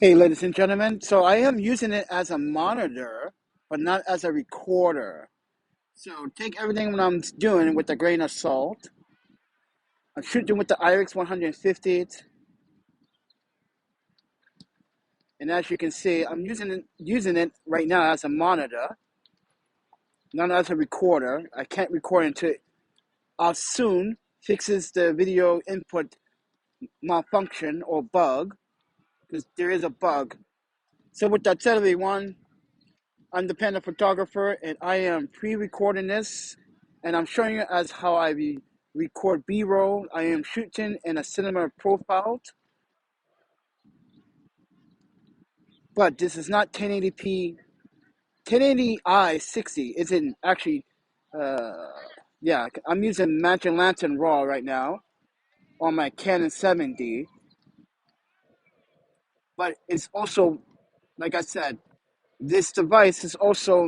Hey, ladies and gentlemen. So I am using it as a monitor, but not as a recorder. So take everything what I'm doing with a grain of salt. I'm shooting with the IRIX 150, and as you can see, I'm using it right now as a monitor, not as a recorder. I can't record until Accsoon fixes the video input malfunction or bug, because there is a bug. So with that said, everyone, I'm the Panda Photographer, and I am pre-recording this, and I'm showing you as how I record B-roll. I am shooting in a cinema profile, but this is not 1080p. 1080i 60 isn't actually, uh, yeah, I'm using Magic Lantern RAW right now on my Canon 7D, but it's also, like I said, this device is also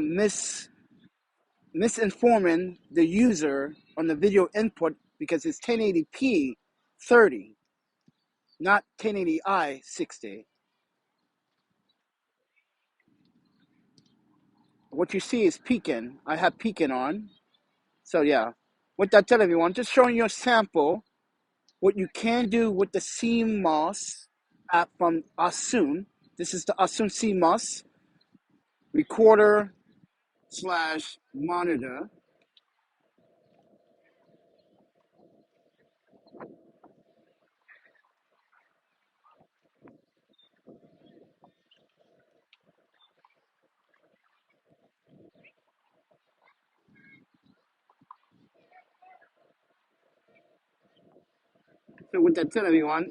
misinforming the user on the video input because it's 1080p 30, not 1080i 60. What you see is peaking. I have peaking on. So yeah, with that said, everyone, just showing you a sample what you can do with the SeeMo app from Accsoon. This is the Accsoon SeeMo recorder slash monitor. So with that said, everyone,